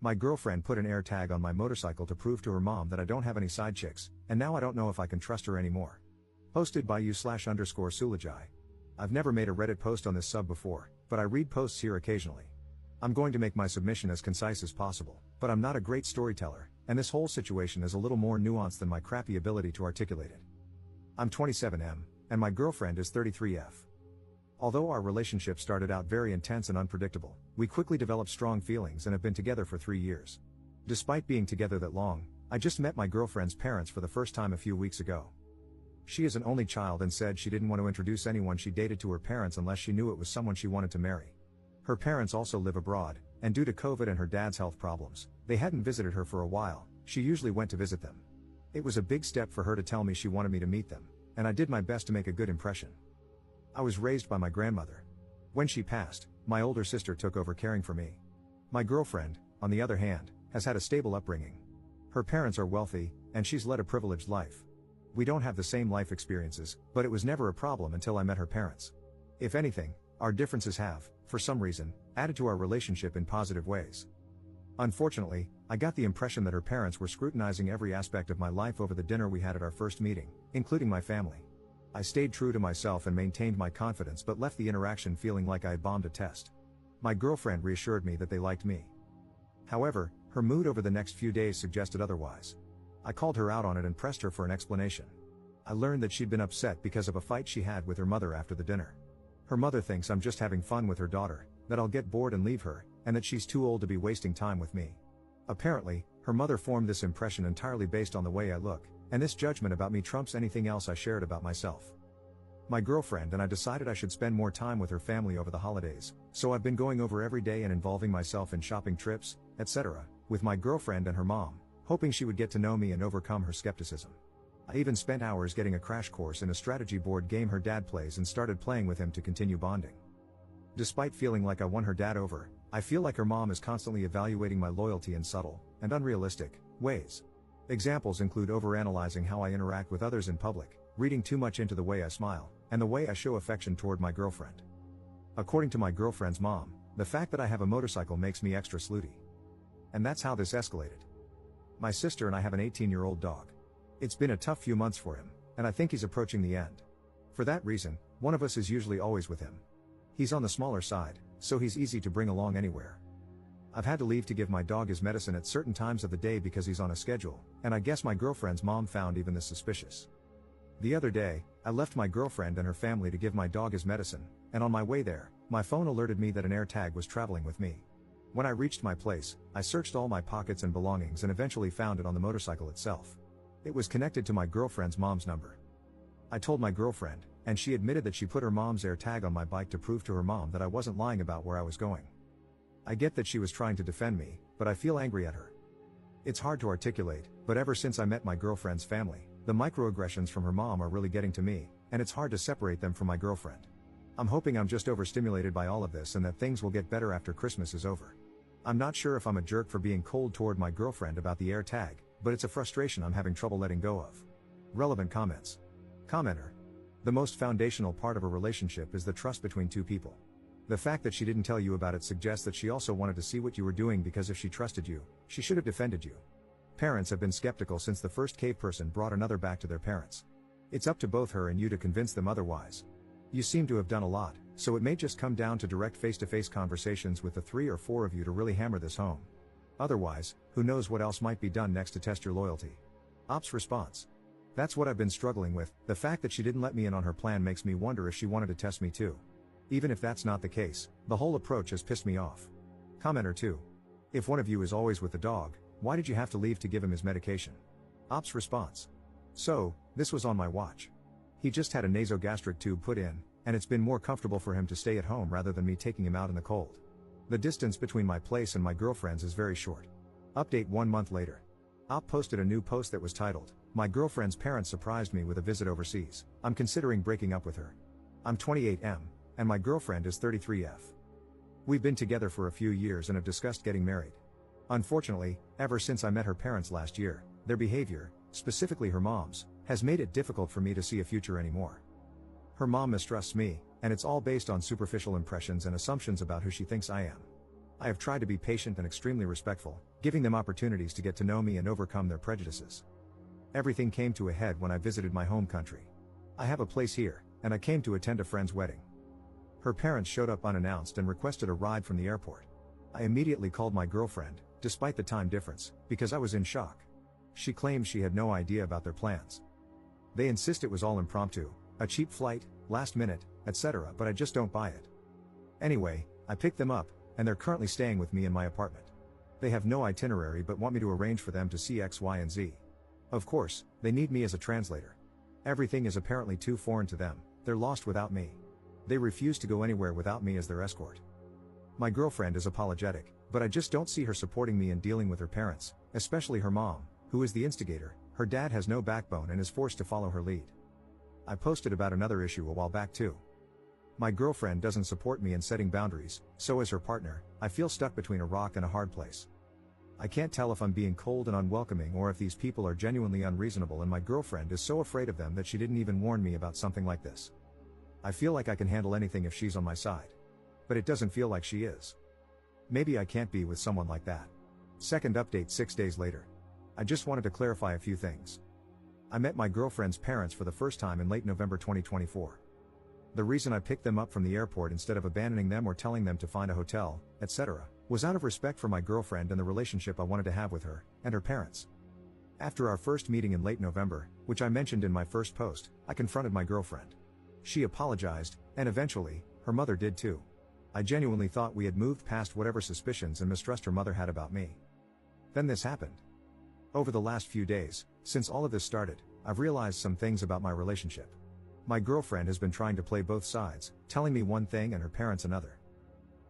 My girlfriend put an AirTag on my motorcycle to prove to her mom that I don't have any side chicks, and now I don't know if I can trust her anymore. Posted by /_Sulajai. I've never made a Reddit post on this sub before, but I read posts here occasionally. I'm going to make my submission as concise as possible, but I'm not a great storyteller, and this whole situation is a little more nuanced than my crappy ability to articulate it. I'm 27M, and my girlfriend is 33F. Although our relationship started out very intense and unpredictable, we quickly developed strong feelings and have been together for 3 years. Despite being together that long, I just met my girlfriend's parents for the first time a few weeks ago. She is an only child and said she didn't want to introduce anyone she dated to her parents unless she knew it was someone she wanted to marry. Her parents also live abroad, and due to COVID and her dad's health problems, they hadn't visited her for a while. She usually went to visit them. It was a big step for her to tell me she wanted me to meet them, and I did my best to make a good impression. I was raised by my grandmother. When she passed, my older sister took over caring for me. My girlfriend, on the other hand, has had a stable upbringing. Her parents are wealthy, and she's led a privileged life. We don't have the same life experiences, but it was never a problem until I met her parents. If anything, our differences have, for some reason, added to our relationship in positive ways. Unfortunately, I got the impression that her parents were scrutinizing every aspect of my life over the dinner we had at our first meeting, including my family. I stayed true to myself and maintained my confidence but left the interaction feeling like I had bombed a test. My girlfriend reassured me that they liked me. However, her mood over the next few days suggested otherwise. I called her out on it and pressed her for an explanation. I learned that she'd been upset because of a fight she had with her mother after the dinner. Her mother thinks I'm just having fun with her daughter, that I'll get bored and leave her, and that she's too old to be wasting time with me. Apparently, her mother formed this impression entirely based on the way I look, and this judgment about me trumps anything else I shared about myself. My girlfriend and I decided I should spend more time with her family over the holidays, so I've been going over every day and involving myself in shopping trips, etc., with my girlfriend and her mom, hoping she would get to know me and overcome her skepticism. I even spent hours getting a crash course in a strategy board game her dad plays and started playing with him to continue bonding. Despite feeling like I won her dad over, I feel like her mom is constantly evaluating my loyalty in subtle, and unrealistic, ways. Examples include overanalyzing how I interact with others in public, reading too much into the way I smile, and the way I show affection toward my girlfriend. According to my girlfriend's mom, the fact that I have a motorcycle makes me extra slutty. And that's how this escalated. My sister and I have an 18-year-old dog. It's been a tough few months for him, and I think he's approaching the end. For that reason, one of us is usually always with him. He's on the smaller side, so he's easy to bring along anywhere. I've had to leave to give my dog his medicine at certain times of the day because he's on a schedule, and I guess my girlfriend's mom found even this suspicious. The other day, I left my girlfriend and her family to give my dog his medicine, and on my way there, my phone alerted me that an AirTag was traveling with me. When I reached my place, I searched all my pockets and belongings and eventually found it on the motorcycle itself. It was connected to my girlfriend's mom's number. I told my girlfriend, and she admitted that she put her mom's AirTag on my bike to prove to her mom that I wasn't lying about where I was going. I get that she was trying to defend me, but I feel angry at her. It's hard to articulate, but ever since I met my girlfriend's family, the microaggressions from her mom are really getting to me, and it's hard to separate them from my girlfriend. I'm hoping I'm just overstimulated by all of this and that things will get better after Christmas is over. I'm not sure if I'm a jerk for being cold toward my girlfriend about the AirTag, but it's a frustration I'm having trouble letting go of. Relevant comments. Commenter. The most foundational part of a relationship is the trust between two people. The fact that she didn't tell you about it suggests that she also wanted to see what you were doing because if she trusted you, she should have defended you. Parents have been skeptical since the first cave person brought another back to their parents. It's up to both her and you to convince them otherwise. You seem to have done a lot, so it may just come down to direct face-to-face conversations with the 3 or 4 of you to really hammer this home. Otherwise, who knows what else might be done next to test your loyalty. Ops response. That's what I've been struggling with. The fact that she didn't let me in on her plan makes me wonder if she wanted to test me too. Even if that's not the case, the whole approach has pissed me off. Commenter 2. If one of you is always with the dog, why did you have to leave to give him his medication? Ops response. So, this was on my watch. He just had a nasogastric tube put in, and it's been more comfortable for him to stay at home rather than me taking him out in the cold. The distance between my place and my girlfriend's is very short. Update 1 month later. Op posted a new post that was titled, "My girlfriend's parents surprised me with a visit overseas. I'm considering breaking up with her. I'm 28M, and my girlfriend is 33F. We've been together for a few years and have discussed getting married. Unfortunately, ever since I met her parents last year, their behavior, specifically her mom's, has made it difficult for me to see a future anymore. Her mom mistrusts me, and it's all based on superficial impressions and assumptions about who she thinks I am. I have tried to be patient and extremely respectful, giving them opportunities to get to know me and overcome their prejudices. Everything came to a head when I visited my home country. I have a place here, and I came to attend a friend's wedding. Her parents showed up unannounced and requested a ride from the airport. I immediately called my girlfriend, despite the time difference, because I was in shock. She claimed she had no idea about their plans. They insist it was all impromptu, a cheap flight, last minute, etc., but I just don't buy it. Anyway, I picked them up, and they're currently staying with me in my apartment. They have no itinerary but want me to arrange for them to see X, Y, and Z. Of course, they need me as a translator. Everything is apparently too foreign to them, they're lost without me. They refuse to go anywhere without me as their escort. My girlfriend is apologetic, but I just don't see her supporting me in dealing with her parents, especially her mom, who is the instigator. Her dad has no backbone and is forced to follow her lead. I posted about another issue a while back too. My girlfriend doesn't support me in setting boundaries, so as her partner, I feel stuck between a rock and a hard place. I can't tell if I'm being cold and unwelcoming or if these people are genuinely unreasonable, and my girlfriend is so afraid of them that she didn't even warn me about something like this. I feel like I can handle anything if she's on my side. But it doesn't feel like she is. Maybe I can't be with someone like that. Second update 6 days later. I just wanted to clarify a few things. I met my girlfriend's parents for the first time in late November 2024. The reason I picked them up from the airport instead of abandoning them or telling them to find a hotel, etc., was out of respect for my girlfriend and the relationship I wanted to have with her and her parents. After our first meeting in late November, which I mentioned in my first post, I confronted my girlfriend. She apologized, and eventually, her mother did too. I genuinely thought we had moved past whatever suspicions and mistrust her mother had about me. Then this happened. Over the last few days, since all of this started, I've realized some things about my relationship. My girlfriend has been trying to play both sides, telling me one thing and her parents another.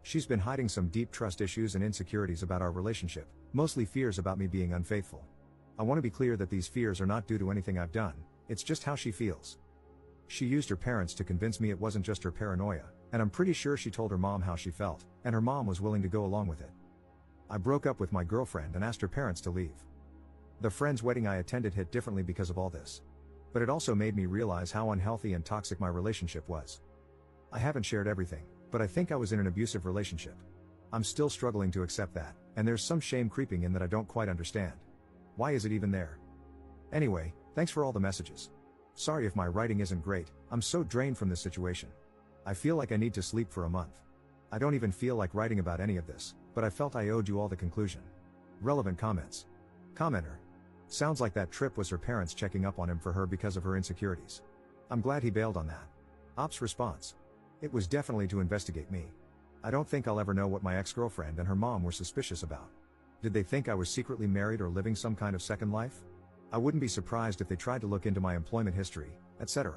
She's been hiding some deep trust issues and insecurities about our relationship, mostly fears about me being unfaithful. I want to be clear that these fears are not due to anything I've done, it's just how she feels. She used her parents to convince me it wasn't just her paranoia, and I'm pretty sure she told her mom how she felt, and her mom was willing to go along with it. I broke up with my girlfriend and asked her parents to leave. The friend's wedding I attended hit differently because of all this. But it also made me realize how unhealthy and toxic my relationship was. I haven't shared everything, but I think I was in an abusive relationship. I'm still struggling to accept that, and there's some shame creeping in that I don't quite understand. Why is it even there? Anyway, thanks for all the messages. Sorry if my writing isn't great, I'm so drained from this situation. I feel like I need to sleep for a month. I don't even feel like writing about any of this, but I felt I owed you all the conclusion. Relevant comments. Commenter. Sounds like that trip was her parents checking up on him for her because of her insecurities. I'm glad he bailed on that. Ops response. It was definitely to investigate me. I don't think I'll ever know what my ex-girlfriend and her mom were suspicious about. Did they think I was secretly married or living some kind of second life? I wouldn't be surprised if they tried to look into my employment history, etc.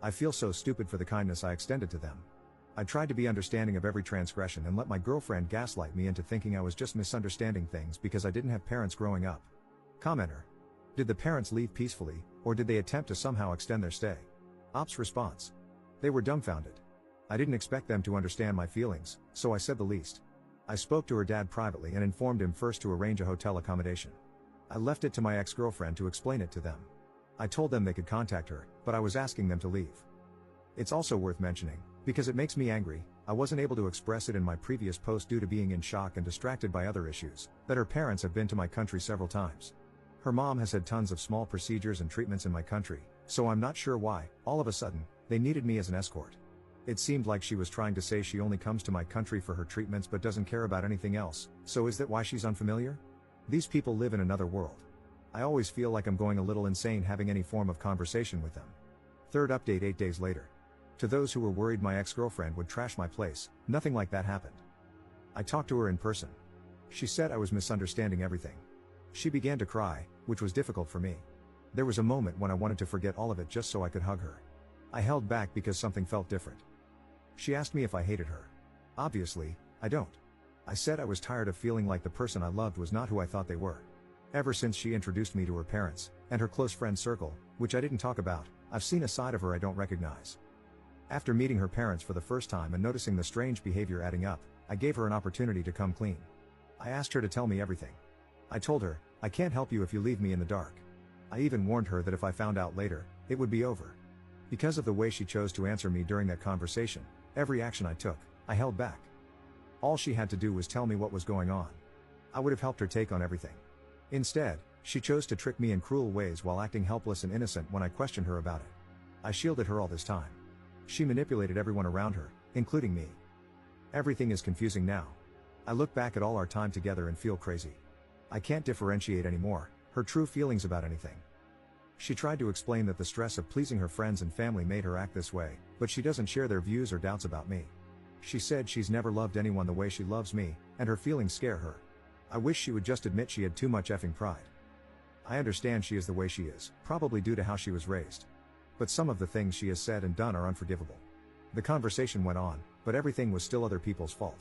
I feel so stupid for the kindness I extended to them. I tried to be understanding of every transgression and let my girlfriend gaslight me into thinking I was just misunderstanding things because I didn't have parents growing up. Commenter. Did the parents leave peacefully, or did they attempt to somehow extend their stay? Ops response. They were dumbfounded. I didn't expect them to understand my feelings, so I said the least. I spoke to her dad privately and informed him first to arrange a hotel accommodation. I left it to my ex-girlfriend to explain it to them. I told them they could contact her, but I was asking them to leave. It's also worth mentioning, because it makes me angry, I wasn't able to express it in my previous post due to being in shock and distracted by other issues, that her parents have been to my country several times. Her mom has had tons of small procedures and treatments in my country, so I'm not sure why, all of a sudden, they needed me as an escort. It seemed like she was trying to say she only comes to my country for her treatments but doesn't care about anything else, so is that why she's unfamiliar? These people live in another world. I always feel like I'm going a little insane having any form of conversation with them. Third update 8 days later. To those who were worried my ex-girlfriend would trash my place, nothing like that happened. I talked to her in person. She said I was misunderstanding everything. She began to cry, which was difficult for me. There was a moment when I wanted to forget all of it just so I could hug her. I held back because something felt different. She asked me if I hated her. Obviously, I don't. I said I was tired of feeling like the person I loved was not who I thought they were. Ever since she introduced me to her parents, and her close friend circle, which I didn't talk about, I've seen a side of her I don't recognize. After meeting her parents for the first time and noticing the strange behavior adding up, I gave her an opportunity to come clean. I asked her to tell me everything. I told her, I can't help you if you leave me in the dark. I even warned her that if I found out later, it would be over. Because of the way she chose to answer me during that conversation, every action I took, I held back. All she had to do was tell me what was going on. I would have helped her take on everything. Instead, she chose to trick me in cruel ways while acting helpless and innocent when I questioned her about it. I shielded her all this time. She manipulated everyone around her, including me. Everything is confusing now. I look back at all our time together and feel crazy. I can't differentiate anymore her true feelings about anything. She tried to explain that the stress of pleasing her friends and family made her act this way, but she doesn't share their views or doubts about me. She said she's never loved anyone the way she loves me, and her feelings scare her. I wish she would just admit she had too much effing pride. I understand she is the way she is, probably due to how she was raised. But some of the things she has said and done are unforgivable. The conversation went on, but everything was still other people's fault.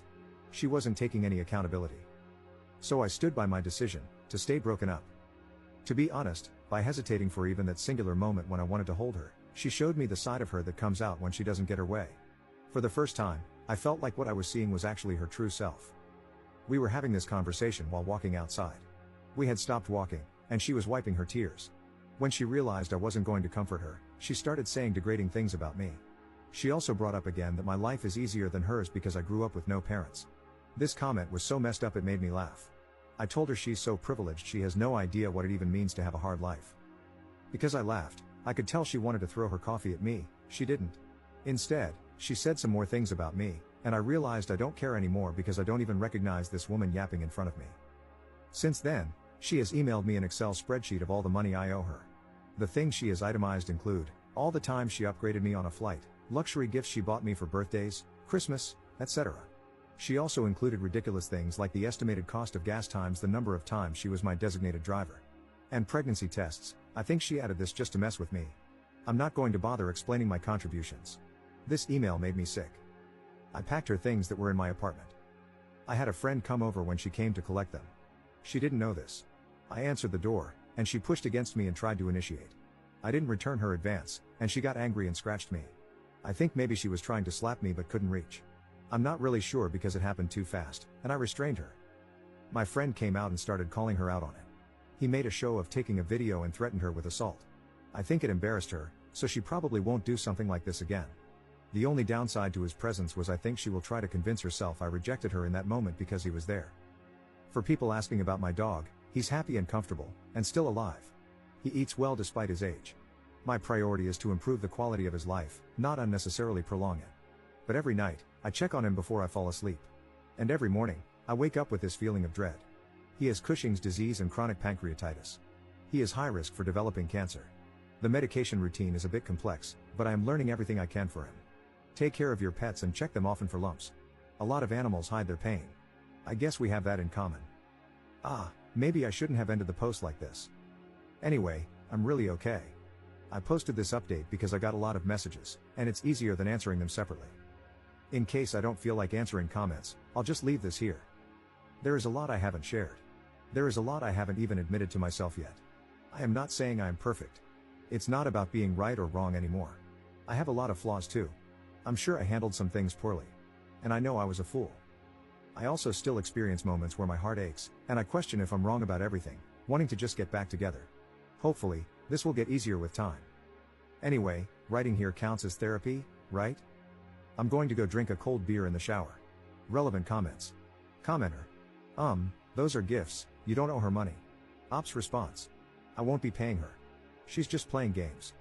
She wasn't taking any accountability. So I stood by my decision to stay broken up. To be honest, by hesitating for even that singular moment when I wanted to hold her, she showed me the side of her that comes out when she doesn't get her way. For the first time, I felt like what I was seeing was actually her true self. We were having this conversation while walking outside. We had stopped walking, and she was wiping her tears. When she realized I wasn't going to comfort her, she started saying degrading things about me. She also brought up again that my life is easier than hers because I grew up with no parents. This comment was so messed up it made me laugh. I told her she's so privileged she has no idea what it even means to have a hard life. Because I laughed, I could tell she wanted to throw her coffee at me. She didn't. Instead, she said some more things about me, and I realized I don't care anymore because I don't even recognize this woman yapping in front of me. Since then, she has emailed me an Excel spreadsheet of all the money I owe her. The things she has itemized include all the time she upgraded me on a flight, luxury gifts she bought me for birthdays, Christmas, etc. She also included ridiculous things like the estimated cost of gas times the number of times she was my designated driver. And pregnancy tests. I think she added this just to mess with me. I'm not going to bother explaining my contributions. This email made me sick. I packed her things that were in my apartment. I had a friend come over when she came to collect them. She didn't know this. I answered the door, and she pushed against me and tried to initiate. I didn't return her advance, and she got angry and scratched me. I think maybe she was trying to slap me but couldn't reach. I'm not really sure because it happened too fast, and I restrained her. My friend came out and started calling her out on it. He made a show of taking a video and threatened her with assault. I think it embarrassed her, so she probably won't do something like this again. The only downside to his presence was I think she will try to convince herself I rejected her in that moment because he was there. For people asking about my dog, he's happy and comfortable, and still alive. He eats well despite his age. My priority is to improve the quality of his life, not unnecessarily prolong it. But every night, I check on him before I fall asleep. And every morning, I wake up with this feeling of dread. He has Cushing's disease and chronic pancreatitis. He is high risk for developing cancer. The medication routine is a bit complex, but I am learning everything I can for him. Take care of your pets and check them often for lumps. A lot of animals hide their pain. I guess we have that in common. Maybe I shouldn't have ended the post like this. Anyway, I'm really okay. I posted this update because I got a lot of messages, and it's easier than answering them separately. In case I don't feel like answering comments, I'll just leave this here. There is a lot I haven't shared. There is a lot I haven't even admitted to myself yet. I am not saying I am perfect. It's not about being right or wrong anymore. I have a lot of flaws too. I'm sure I handled some things poorly. And I know I was a fool. I also still experience moments where my heart aches, and I question if I'm wrong about everything, wanting to just get back together. Hopefully, this will get easier with time. Anyway, writing here counts as therapy, right? I'm going to go drink a cold beer in the shower. Relevant comments. Commenter. Those are gifts, you don't owe her money. Ops response. I won't be paying her. She's just playing games.